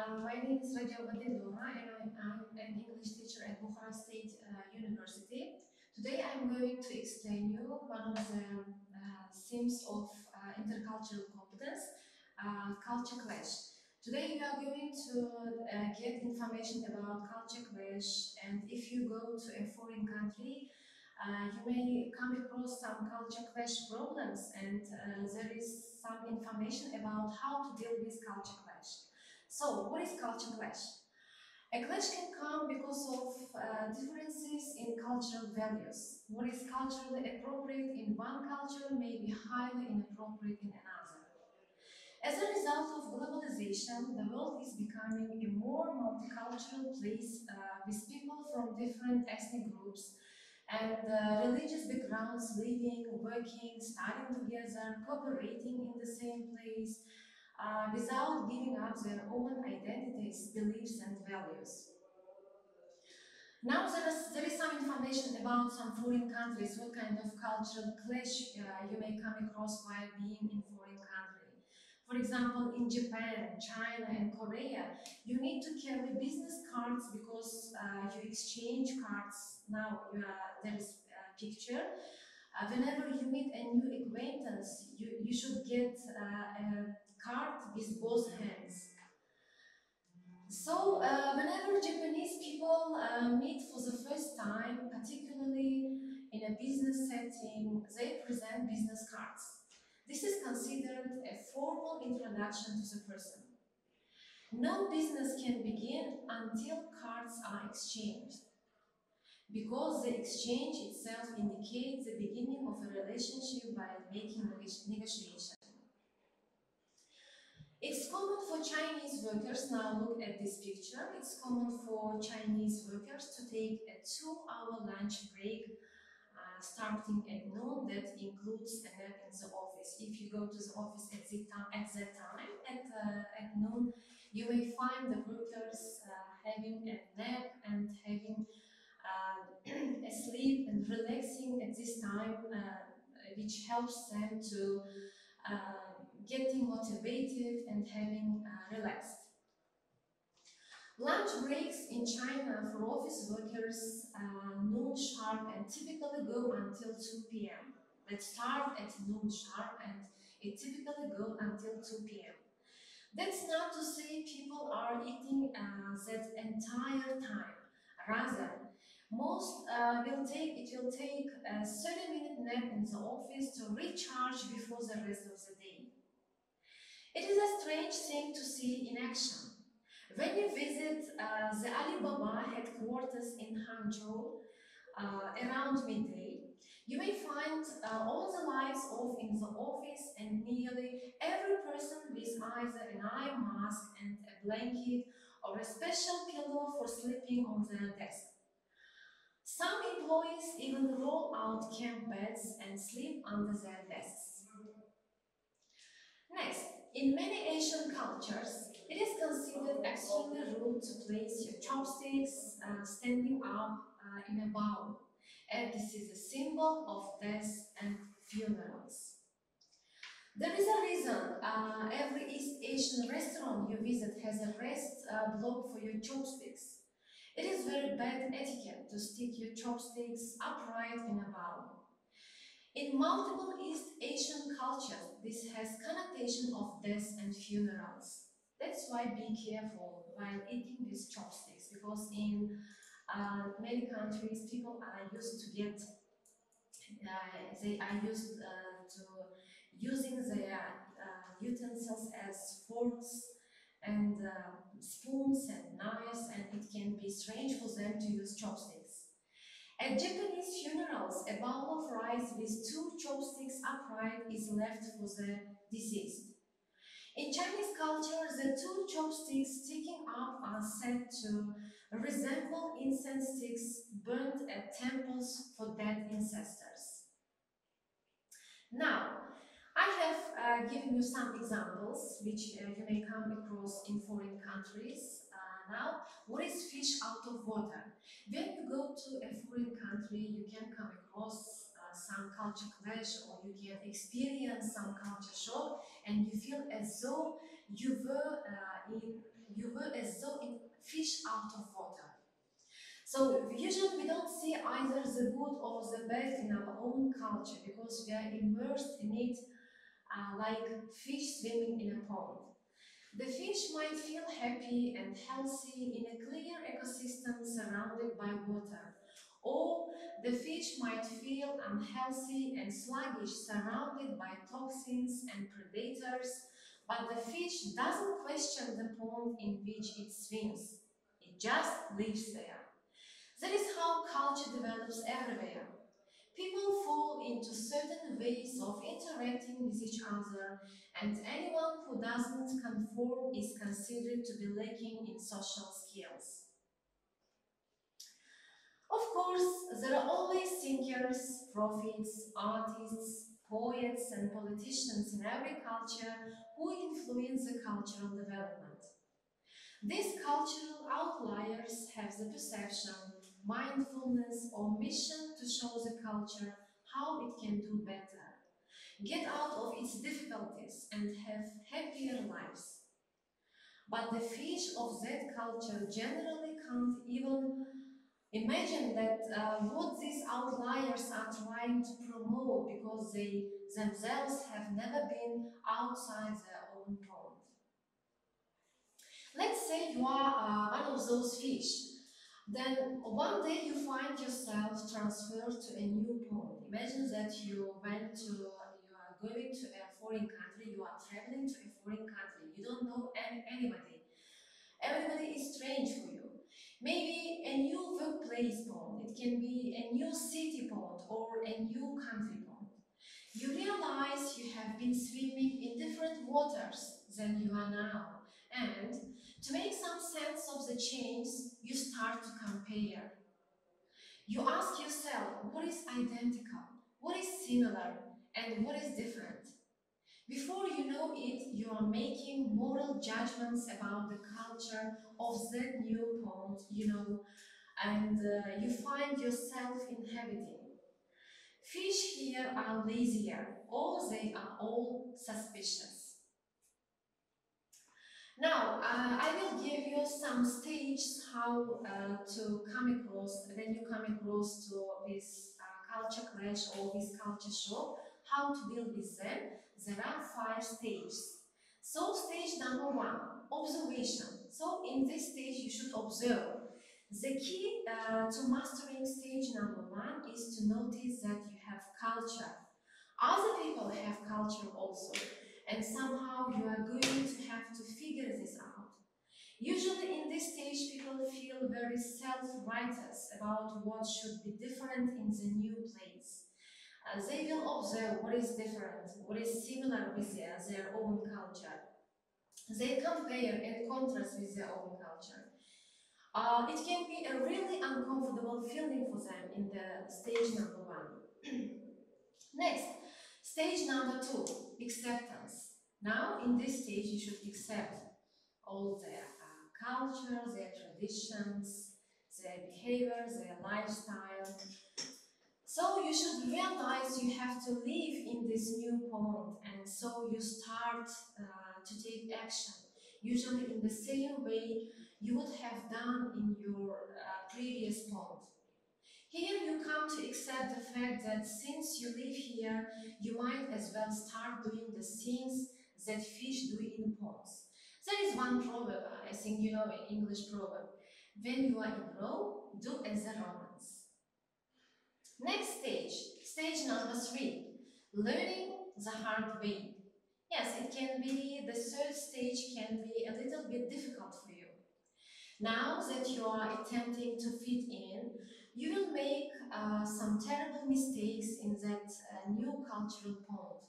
My name is Rajabova Dildora and I'm an English teacher at Bukhara State University. Today I'm going to explain you one of the themes of intercultural competence, culture clash. Today we are going to get information about culture clash, and if you go to a foreign country, you may come across some culture clash problems, and there is some information about how to deal with culture clash. So, what is culture clash? A clash can come because of differences in cultural values. What is culturally appropriate in one culture may be highly inappropriate in another. As a result of globalization, the world is becoming a more multicultural place with people from different ethnic groups and religious backgrounds living, working, studying together, cooperating in the same place, without giving up their own identities, beliefs, and values. Now there is some information about some foreign countries, what kind of cultural clash you may come across while being in foreign country. For example, in Japan, China, and Korea, you need to carry business cards because you exchange cards. Now there is a picture. Whenever you meet a new acquaintance, you should get a card with both hands. So, whenever Japanese people meet for the first time, particularly in a business setting, they present business cards. This is considered a formal introduction to the person. No business can begin until cards are exchanged, because the exchange itself indicates the beginning of a relationship by making negotiation. It's common for Chinese workers, now look at this picture, it's common for Chinese workers to take a 2-hour lunch break starting at noon. That includes a nap in the office. If you go to the office at that time, at noon, you may find the workers having a nap and having a sleep and relaxing at this time, which helps them to getting motivated and having relaxed. Lunch breaks in China for office workers noon sharp and typically go until 2 p.m. That start at noon sharp and it typically go until 2 p.m. That's not to say people are eating that entire time. Rather, most will take a 30-minute nap in the office to recharge before the rest of the day. It is a strange thing to see in action. When you visit the Alibaba headquarters in Hangzhou around midday, you may find all the lights off in the office and nearly every person with either an eye mask and a blanket or a special pillow for sleeping on their desk. Some employees even roll out camp beds and sleep under their desks. Next, in many Asian cultures, it is considered extremely rude to place your chopsticks standing up in a bowl, and this is a symbol of death and funerals. There is a reason every East Asian restaurant you visit has a rest block for your chopsticks. It is very bad etiquette to stick your chopsticks upright in a bowl. In multiple East Asian cultures, this has connotation of death and funerals. That's why be careful while eating with chopsticks, because in many countries people are used to get, they are used to using their utensils as forks and spoons and knives, and it can be strange for them to use chopsticks. At Japanese funerals, a bowl of rice with 2 chopsticks upright is left for the deceased. In Chinese culture, the 2 chopsticks sticking up are said to resemble incense sticks burnt at temples for dead ancestors. Now, I have given you some examples which you may come across in foreign countries. Now, what is fish out of water? When you go to a foreign country, you can come across some culture clash, or you can experience some culture shock, and you feel as though you were So usually we don't see either the good or the bad in our own culture because we are immersed in it like fish swimming in a pond. The fish might feel happy and healthy in a clear ecosystem surrounded by water, or the fish might feel unhealthy and sluggish surrounded by toxins and predators, but the fish doesn't question the pond in which it swims. It just lives there. That is how culture develops everywhere. People fall into certain ways of interacting with each other, and anyone who doesn't conform is considered to be lacking in social skills. Of course, there are always thinkers, prophets, artists, poets, and politicians in every culture who influence the cultural development. These cultural outliers have the perception, mindfulness, or mission to show the culture how it can do better, get out of its difficulties, and have happier lives. But the fish of that culture generally can't even imagine that what these outliers are trying to promote because they themselves have never been outside their own pond. Let's say you are one of those fish. Then one day you find yourself transferred to a new pond. Imagine that you are going to a foreign country, you are traveling to a foreign country. You don't know anybody. Everybody is strange for you. Maybe a new workplace pond. It can be a new city pond or a new country pond. You realize you have been swimming in different waters than you are now. And to make some sense of the change, you start to compare. You ask yourself what is identical, what is similar, and what is different. Before you know it, you are making moral judgments about the culture of that new pond, and you find yourself inhabiting. Fish here are lazier, or they are all suspicious. Now, I will give you some stages how to come across, when you come across to this culture clash or this culture shock, how to deal with them. There are 5 stages. So stage number 1, observation. So in this stage you should observe. The key to mastering stage number 1 is to notice that you have culture. Other people have culture also, and somehow you are going to have to figure this out. Usually in this stage, people feel very self-righteous about what should be different in the new place. They will observe what is different, what is similar with their own culture. They compare and contrast with their own culture. It can be a really uncomfortable feeling for them in the stage number 1. Next, stage number 2, acceptance. Now, in this stage, you should accept all their culture, their traditions, their behavior, their lifestyle. So you should realize you have to live in this new pond, and so you start to take action, usually in the same way you would have done in your previous pond. Here you come to accept the fact that since you live here, you might as well start doing the things that fish do in ponds. There is one proverb, I think you know an English proverb. When you are in Rome, do as the Romans. Next stage, stage number 3, learning the hard way. Yes, it can be, the third stage can be a little bit difficult for you. Now that you are attempting to fit in, you will make some terrible mistakes in that new cultural pond.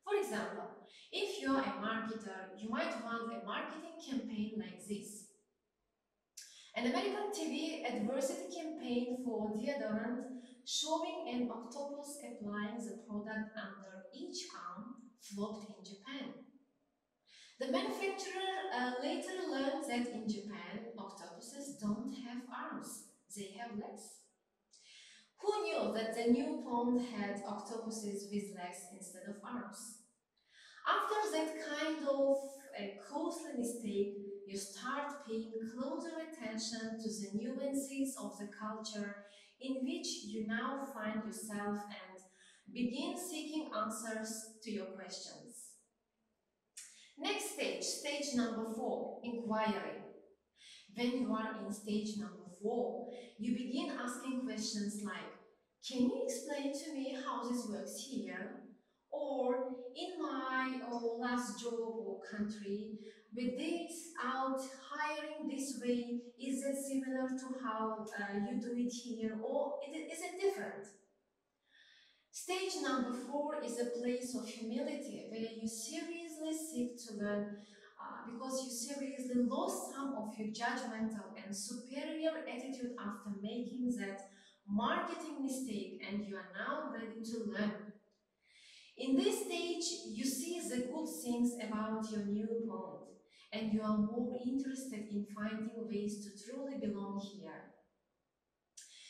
For example, if you are a marketer, you might want a marketing campaign like this. An American TV advertising campaign for deodorant showing an octopus applying the product under each arm flopped in Japan. The manufacturer later learned that in Japan, octopuses don't have arms, they have legs. Who knew that the new pond had octopuses with legs instead of arms? After that kind of a costly mistake, you start paying closer attention to the nuances of the culture in which you now find yourself and begin seeking answers to your questions. Next stage, stage number 4, inquiry. When you are in stage number 4, you begin asking questions like, can you explain to me how this works here? Or in my last job or country, with this out hiring this way, is it similar to how you do it here, or is it different? Stage number 4 is a place of humility where you seriously seek to learn because you seriously lost some of your judgmental and superior attitude after making that marketing mistake and you are now ready to learn. In this stage, you see the good things about your new pond and you are more interested in finding ways to truly belong here.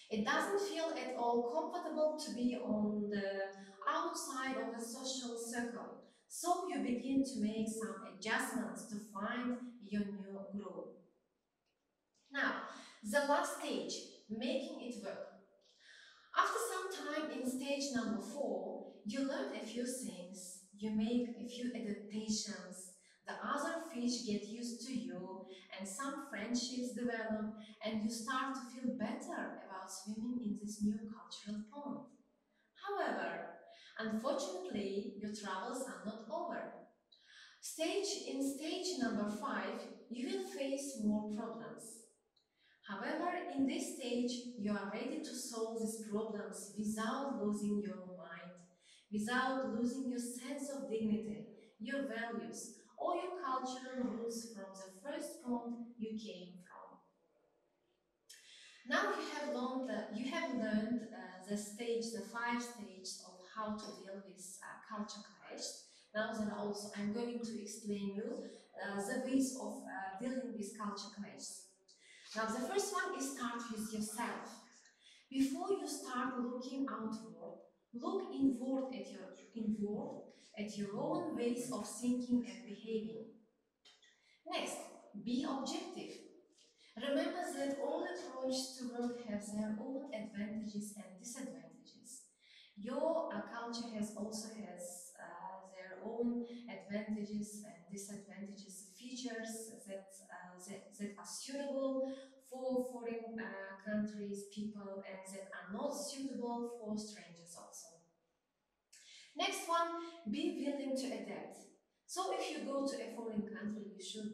It doesn't feel at all comfortable to be on the outside of a social circle, so you begin to make some adjustments to find your new groove. Now, the last stage, making it work. After some time in stage number 4, you learn a few things, you make a few adaptations, the other fish get used to you, and some friendships develop, and you start to feel better about swimming in this new cultural pond. However, unfortunately, your travels are not over. In stage number 5, you will face more problems. However, in this stage, you are ready to solve these problems without losing your mind, without losing your sense of dignity, your values, or your cultural roots from the first point you came from. Now you have learned the 5 stages of how to deal with culture clash. Now then also I'm going to explain you the ways of dealing with culture clash. Now the first one is start with yourself. Before you start looking outward, look inward at your own ways of thinking and behaving. Next, be objective. Remember that all approaches to work have their own advantages and disadvantages. Your culture also has their own advantages and disadvantages, features that are suitable for foreign countries, people, and that are not suitable for strangers also. Next one, be willing to adapt. So if you go to a foreign country, you should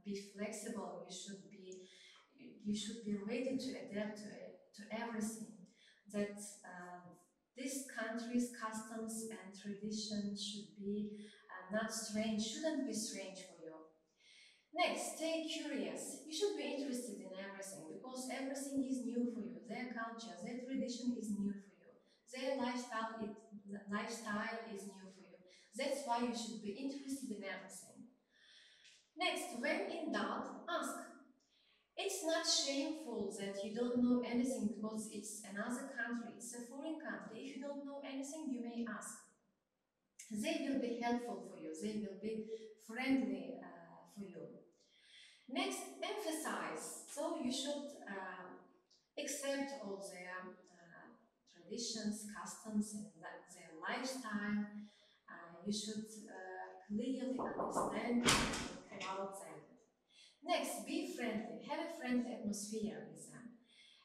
be flexible, you should be ready to adapt to everything. That this country's customs and traditions should be not strange, shouldn't be strange for you. Next, stay curious. You should be interested in everything because everything is new for you. Their culture, their tradition is new for you. Their lifestyle is new for you. That's why you should be interested in everything. Next, when in doubt, ask. It's not shameful that you don't know anything because it's another country, it's a foreign country. If you don't know anything, you may ask. They will be helpful for you, they will be friendly for you. Next, emphasize. So you should accept all their traditions, customs, and their lifestyle. You should clearly understand about them. Next, be friendly. Have a friendly atmosphere with them.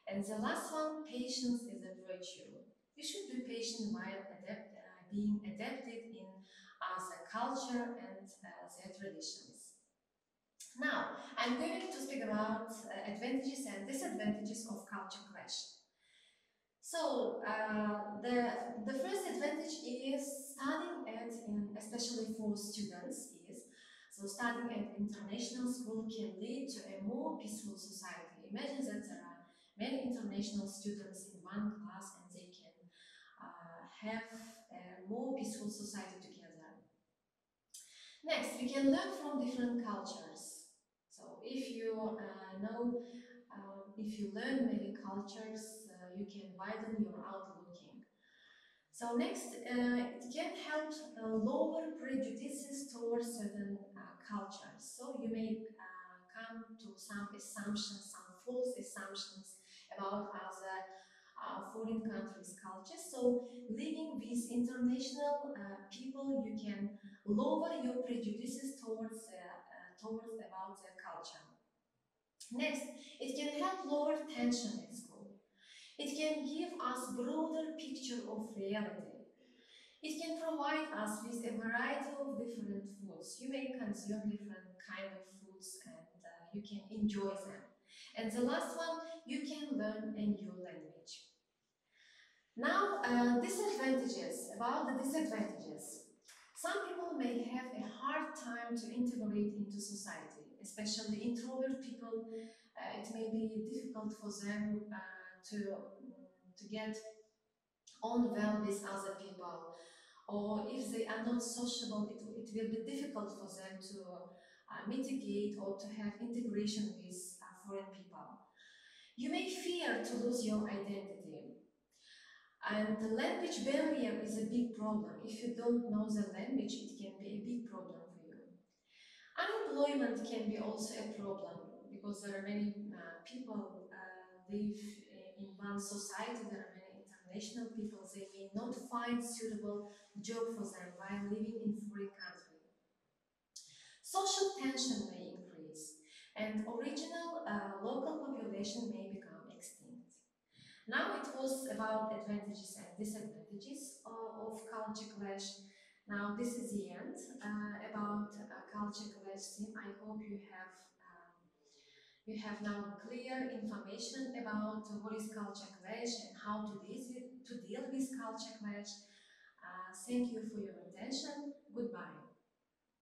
And the last one, patience is a virtue. You should be patient while being adapted in the culture and their traditions. Now, I'm going to speak about advantages and disadvantages of culture clash. So, the first advantage is studying especially for students, so studying at international school can lead to a more peaceful society. Imagine that there are many international students in one class and they can have a more peaceful society together. Next, we can learn from different cultures. So if you if you learn many cultures, you can widen your outlooking. So next, it can help lower prejudices towards certain cultures. So you may come to some assumptions, some false assumptions about other foreign countries' culture. So living with international people, you can lower your prejudices towards about their culture. Next, it can help lower tension at school. It can give us broader picture of reality. It can provide us with a variety of different foods. You may consume different kind of foods and you can enjoy them. And the last one, you can learn a new language. Now, disadvantages, about the disadvantages. Some people may have a hard time to integrate into society, especially introvert people. It may be difficult for them to get on well with other people, or if they are not sociable, it will be difficult for them to mitigate or to have integration with foreign people. You may fear to lose your identity. And the language barrier is a big problem. If you don't know the language, it can be a big problem for you. Unemployment can be also a problem because there are many people live in one society. There are many international people. They may not find suitable job for them while living in foreign country. Social tension may increase, and original local population may become extinct. Now it was about advantages and disadvantages of culture clash. Now this is the end about culture clash theme. I hope you have now clear information about what is culture clash and how to deal with culture clash. Thank you for your attention. Goodbye.